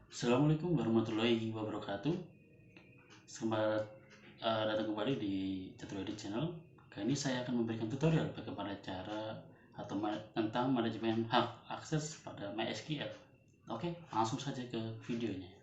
Assalamualaikum warahmatullahi wabarakatuh. Selamat datang kembali di Tutorial Channel. Kali ini saya akan memberikan tutorial bagaimana cara atau tentang manajemen hak akses pada MySQL. Oke, langsung saja ke videonya.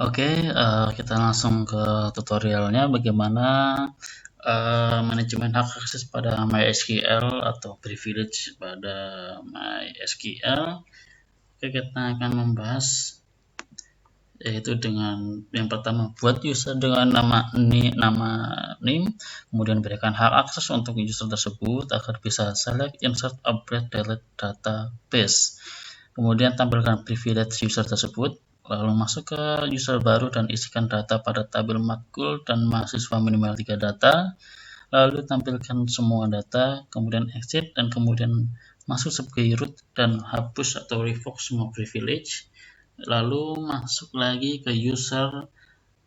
Oke, kita langsung ke tutorialnya bagaimana manajemen hak akses pada MySQL atau privilege pada MySQL. Oke, kita akan membahas yaitu dengan yang pertama, buat user dengan nama name, kemudian berikan hak akses untuk user tersebut agar bisa select, insert, update, delete database. Kemudian tampilkan privilege user tersebut, lalu masuk ke user baru dan isikan data pada tabel makul dan mahasiswa minimal 3 data, lalu tampilkan semua data, kemudian exit, dan kemudian masuk sebagai root dan hapus atau revoke semua privilege, lalu masuk lagi ke user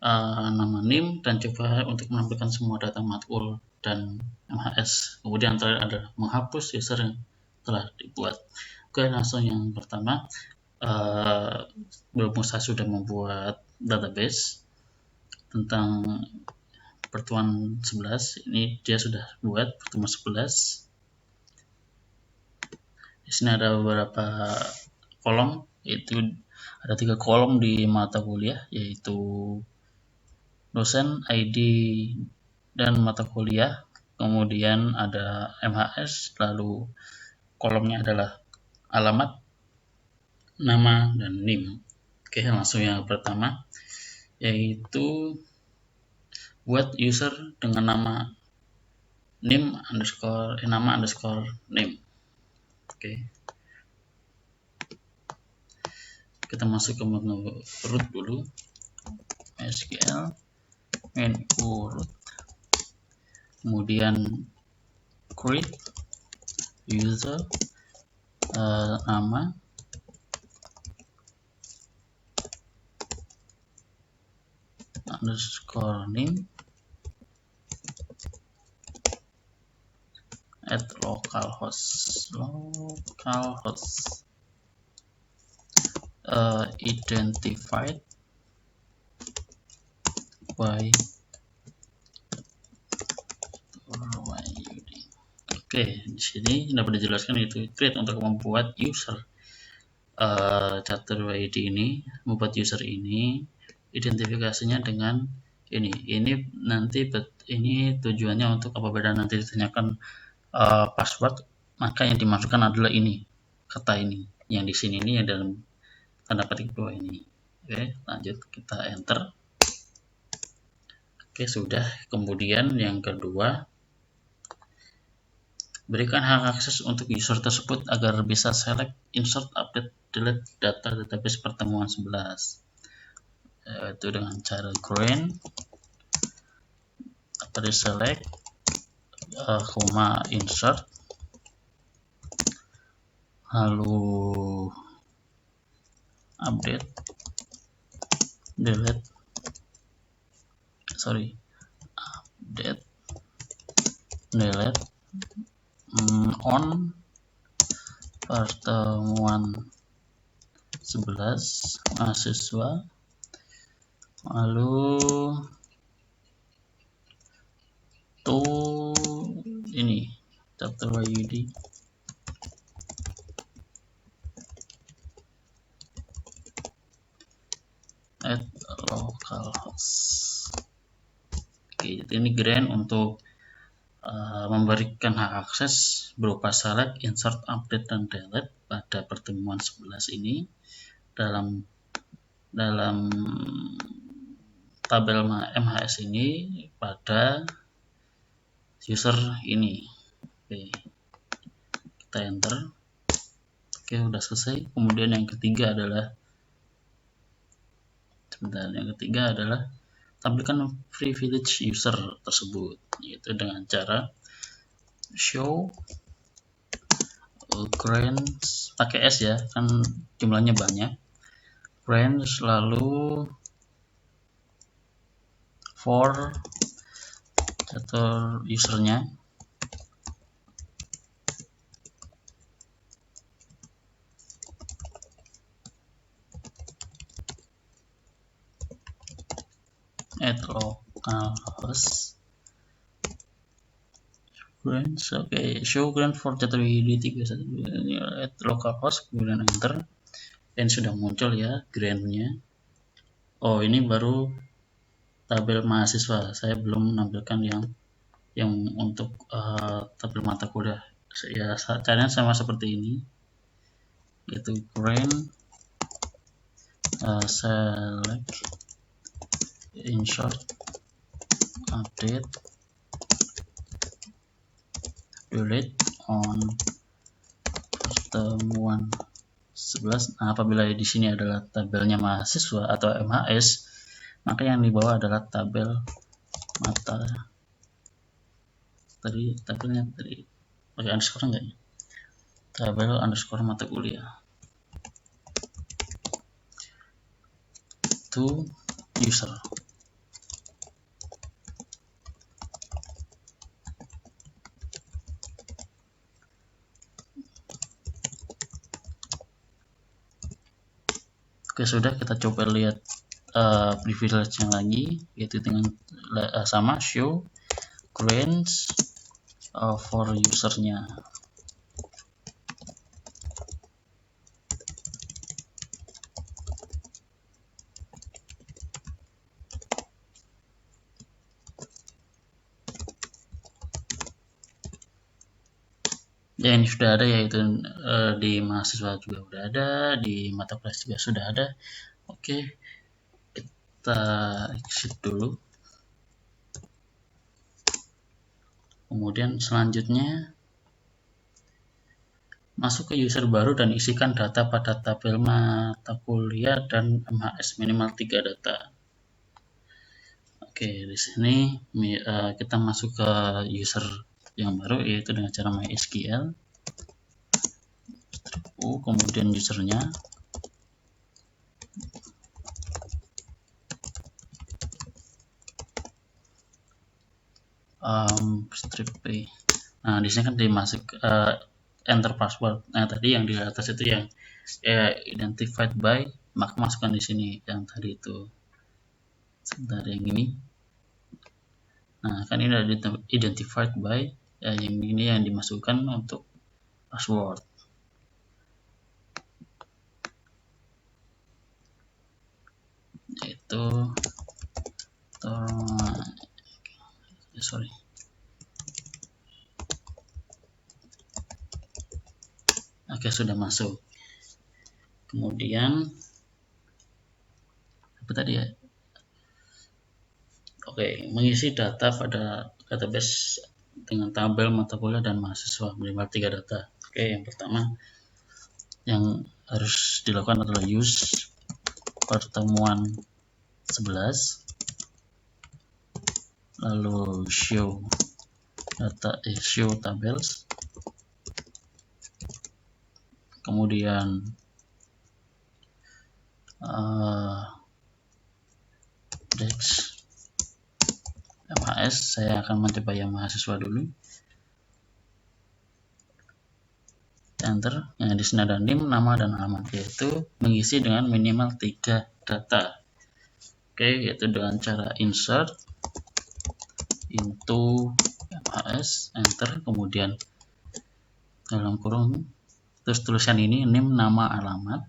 nama name dan coba untuk menampilkan semua data matkul dan MHS. Kemudian terakhir adalah menghapus user yang telah dibuat. Oke, langsung yang pertama, berhubung saya sudah membuat database tentang pertemuan 11, ini dia sudah buat pertemuan 11. Di sini ada beberapa kolom, yaitu ada 3 kolom di mata kuliah, yaitu dosen, ID, dan mata kuliah. Kemudian ada MHS, lalu kolomnya adalah alamat, nama, dan NIM. Oke, langsung yang pertama, yaitu buat user dengan nama nama underscore name. Oke, kita masuk ke menu root dulu, SQL menu root, kemudian create user, nama, underscore name, at localhost, identified by UD. Oke, di sini dapat dijelaskan itu create untuk membuat user catur ID ini, membuat user ini, identifikasinya dengan ini nanti ini tujuannya untuk apabila nanti ditanyakan password, maka yang dimasukkan adalah ini, kata ini yang di sini ini yang dalam tanda petik bawah ini. Oke, lanjut kita enter. Oke, sudah. Kemudian yang kedua, berikan hak akses untuk user tersebut agar bisa select, insert, update, delete data database pertemuan 11. Itu dengan cara green, dari select, insert, lalu update, delete, on pertemuan 11 mahasiswa, lalu to ini chapter YUD at localhost. Oke, ini green untuk memberikan hak akses berupa select, insert, update, dan delete pada pertemuan 11 ini dalam tabel MHS ini pada user ini. Oke, kita enter. Oke, udah selesai. Kemudian yang ketiga adalah tampilkan privilege user tersebut, yaitu dengan cara show grants, pakai S ya, kan jumlahnya banyak. branch, lalu for atau usernya, add localhost branch. Oke, show branch for D331 add localhost, kemudian enter, dan sudah muncul ya grantnya. Oh, ini baru tabel mahasiswa, saya belum menampilkan yang untuk tabel mata kuliah. Ya, caranya sama seperti ini, yaitu grant select insert update delete on pertemuan 11. Nah, apabila di sini adalah tabelnya mahasiswa atau MHS, maka yang di bawah adalah tabel mata tabelnya tadi pakai underscore enggak ya? Tabel underscore mata kuliah to user. Oke, sudah, kita coba lihat privilege yang lagi, yaitu dengan sama show grants for usernya. Ya, ini sudah ada, yaitu di mahasiswa juga sudah ada, di mata kuliah juga sudah ada. Oke, kita exit dulu. Kemudian selanjutnya masuk ke user baru dan isikan data pada tabel mata kuliah dan MHS minimal 3 data. Oke, di sini kita masuk ke user yang baru, yaitu dengan cara MySQL. Kemudian usernya, strip p. Nah, di sini kan dimasuk enter password. Nah, tadi yang di atas itu yang identified by, maka masukkan di sini yang tadi itu. Sebentar, yang ini. Nah, kan ini ada identified by, yang ini yang dimasukkan untuk password. Yaitu sorry. Oke, sudah masuk. Kemudian apa tadi ya? Oke, mengisi data pada database dengan tabel mata kuliah dan mahasiswa minimal 3 data. Oke, yang pertama yang harus dilakukan adalah use pertemuan 11, lalu show data, show tables, kemudian dex MHS. Saya akan mencoba yang mahasiswa dulu. Enter. Yang di sini ada NIM, nama dan alamat, yaitu mengisi dengan minimal 3 data. Oke, yaitu dengan cara insert into MHS, enter, kemudian dalam kurung terus tulisan ini NIM, nama, alamat,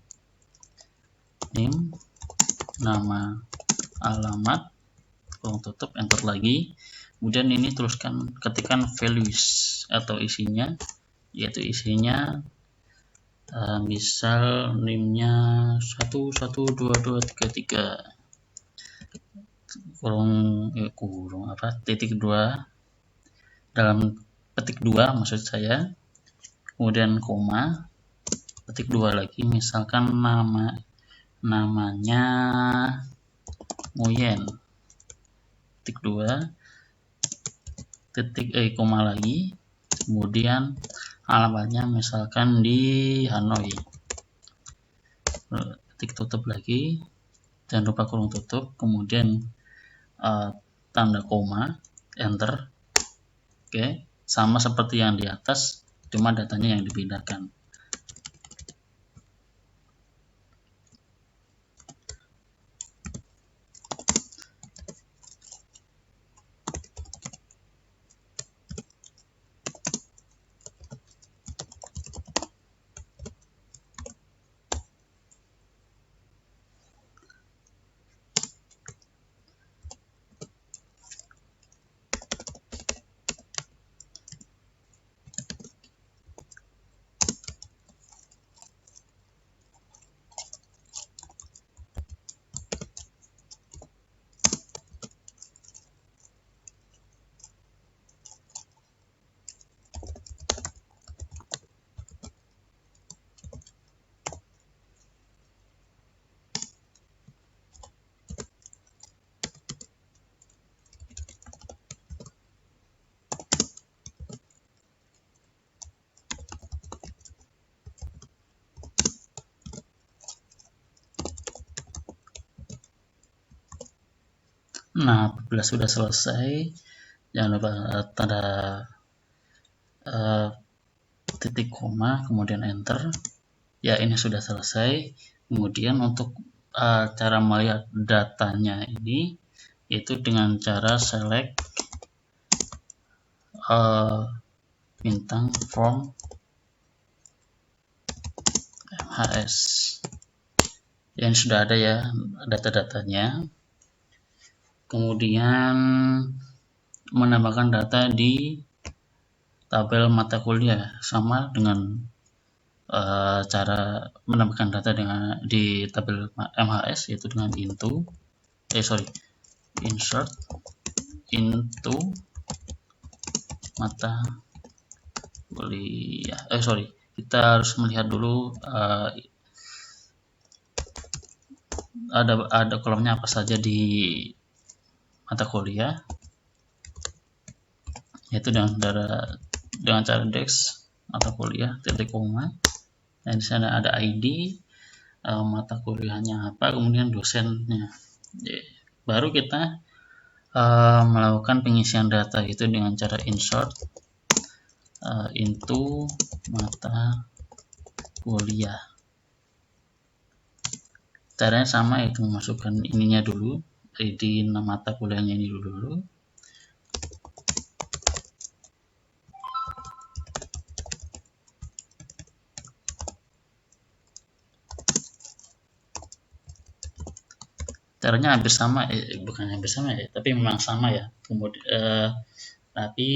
NIM, nama, alamat, kurung tutup, enter lagi. Kemudian ini tuliskan, ketikkan values atau isinya, yaitu isinya misal NIM-nya 112233 titik 2 dalam petik 2 maksud saya, kemudian koma, petik 2 lagi, misalkan namanya Nguyen, titik 2 titik koma lagi, kemudian alamatnya misalkan di Hanoi, ketik tutup lagi, jangan lupa kurung tutup, kemudian tanda koma, enter. Oke, sama seperti yang di atas, cuma datanya yang dipindahkan. Nah, apabila sudah selesai, jangan lupa tanda titik koma, kemudian enter. Ya, ini sudah selesai. Kemudian untuk cara melihat datanya ini, itu dengan cara select bintang from MHS. Yang sudah ada ya data-datanya. Kemudian menambahkan data di tabel mata kuliah sama dengan cara menambahkan data di tabel MHS, yaitu dengan insert into mata kuliah. Kita harus melihat dulu ada kolomnya apa saja di mata kuliah, yaitu dengan cara desk mata kuliah titik koma, dan di sana ada ID mata kuliahnya apa, kemudian dosennya. Baru kita melakukan pengisian data itu dengan cara insert into mata kuliah. Caranya sama, yaitu memasukkan ininya dulu, ID mata kuliahnya ini dulu. Caranya hampir sama, bukan hampir sama ya, tapi memang sama ya. Kemudian tapi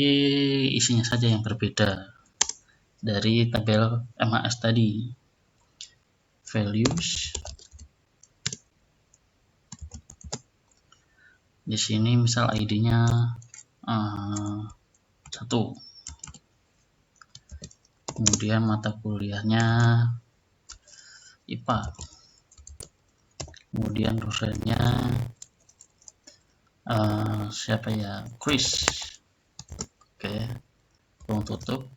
isinya saja yang berbeda dari tabel MHS tadi. Values. Di sini misal ID-nya 1. Kemudian mata kuliahnya IPA. Kemudian dosennya siapa ya? Chris. Oke, kurung tutup.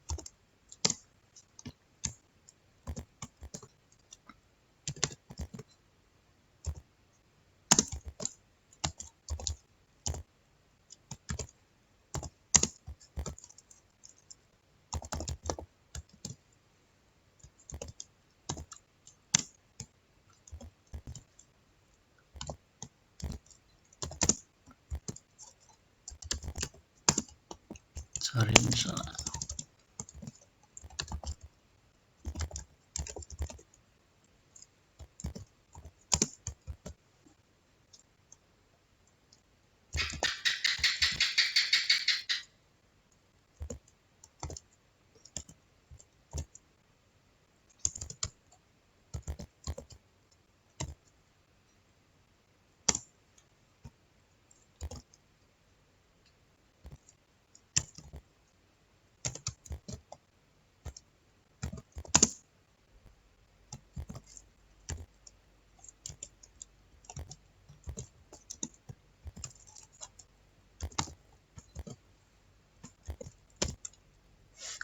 Misalnya.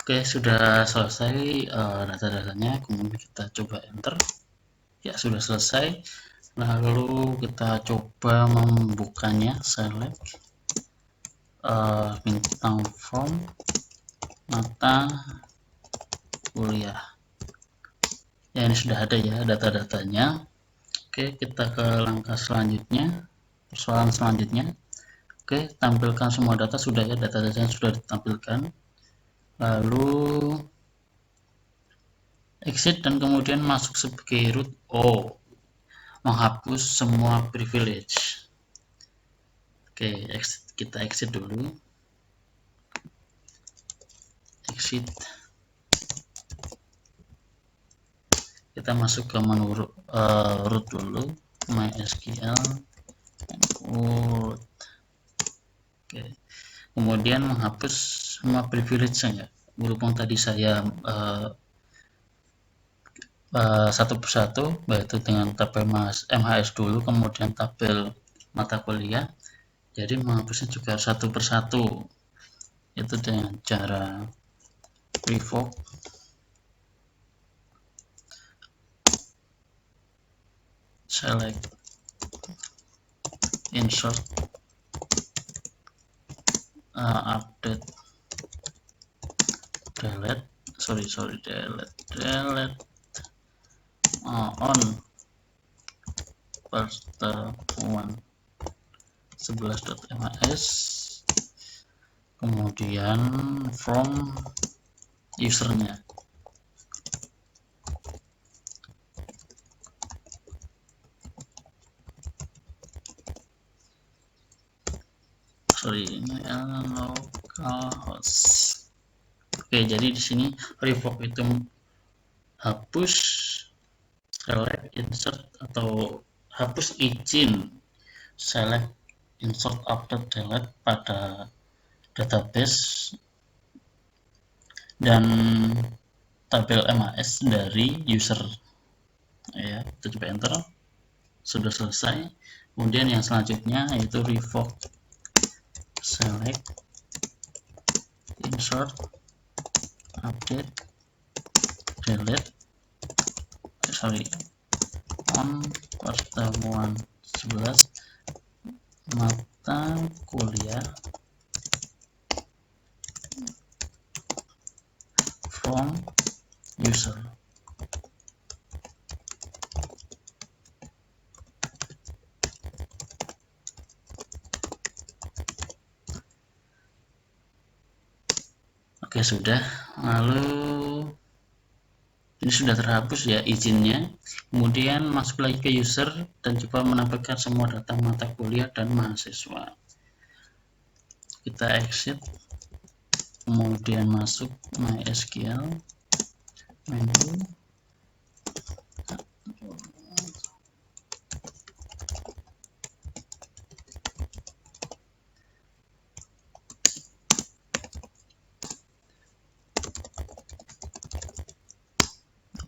Oke, sudah selesai data-datanya, kemudian kita coba enter. Ya, sudah selesai. Lalu kita coba membukanya. Select bintang form mata kuliah. Ya, ini sudah ada ya data-datanya. Oke, kita ke langkah selanjutnya, persoalan selanjutnya. Oke, tampilkan semua data. Sudah ya, data-datanya sudah ditampilkan. Lalu exit dan kemudian masuk sebagai root. Menghapus semua privilege. Oke, kita exit dulu. Exit. Kita masuk ke menu root dulu, MySQL root. Oke. Kemudian menghapus semua privilege saja. Berhubung tadi saya satu persatu, yaitu dengan tabel MHS dulu, kemudian tabel mata kuliah. Jadi menghapusnya juga satu persatu. Itu dengan cara revoke select insert update delete on pertemuan 11.mhs, kemudian from usernya. Ini localhost. Oke, jadi di sini revoke itu hapus, select, insert atau hapus izin select, insert, update, delete pada database dan tabel MHS dari user. Ya, kita coba enter. Sudah selesai. Kemudian yang selanjutnya yaitu revoke select, insert, update, delete on pertemuan 11 mata kuliah from user. Oke, sudah. Lalu ini sudah terhapus ya izinnya. Kemudian masuk lagi ke user dan coba menampilkan semua data mata kuliah dan mahasiswa. Kita exit, kemudian masuk MySQL menu.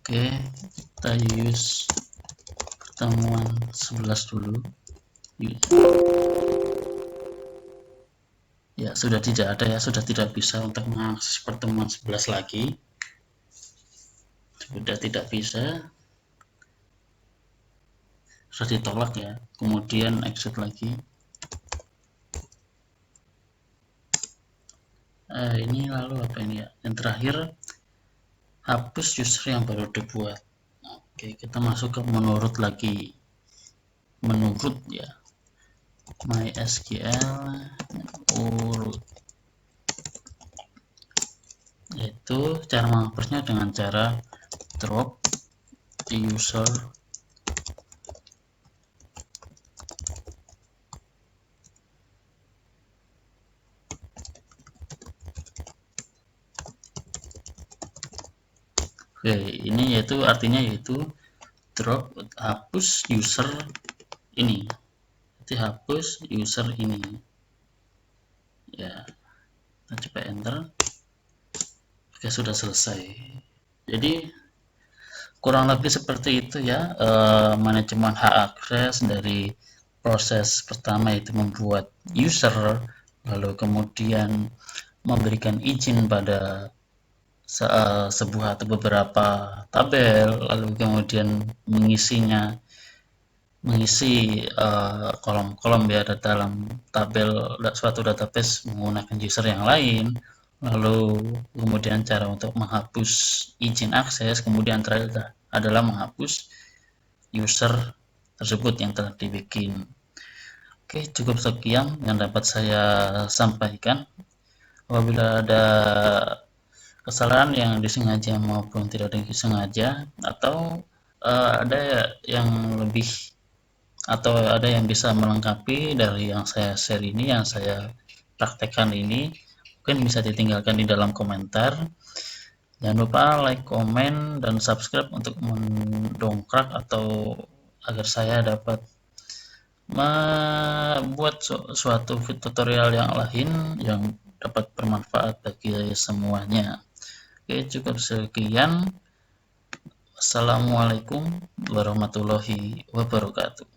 Oke, kita use pertemuan 11 dulu. Ya, sudah tidak ada ya, sudah tidak bisa untuk mengakses pertemuan 11 lagi. Sudah tidak bisa. Sudah ditolak ya. Kemudian exit lagi. Ini lalu apa ini ya? Yang terakhir, hapus user yang baru dibuat. Oke, kita masuk ke menurut lagi. Menurut ya. MySQL root. Yaitu cara menghapusnya dengan cara drop user Oke, ini artinya yaitu drop, hapus user ini. Jadi hapus user ini. Ya, kita coba enter. Oke, sudah selesai. Jadi kurang lebih seperti itu ya, manajemen hak akses dari proses pertama yaitu membuat user, lalu kemudian memberikan izin pada sebuah atau beberapa tabel, lalu kemudian mengisi kolom-kolom ya dalam tabel suatu database menggunakan user yang lain, lalu kemudian cara untuk menghapus izin akses, kemudian terakhir adalah menghapus user tersebut yang telah dibikin. Oke, cukup sekian yang dapat saya sampaikan. Apabila ada kesalahan yang disengaja maupun tidak disengaja, atau ada yang lebih atau ada yang bisa melengkapi dari yang saya share ini, yang saya praktekkan ini, mungkin bisa ditinggalkan di dalam komentar. Jangan lupa like, komen, dan subscribe untuk mendongkrak atau agar saya dapat membuat suatu tutorial yang lain yang dapat bermanfaat bagi semuanya. Oke, cukup sekian. Assalamualaikum warahmatullahi wabarakatuh.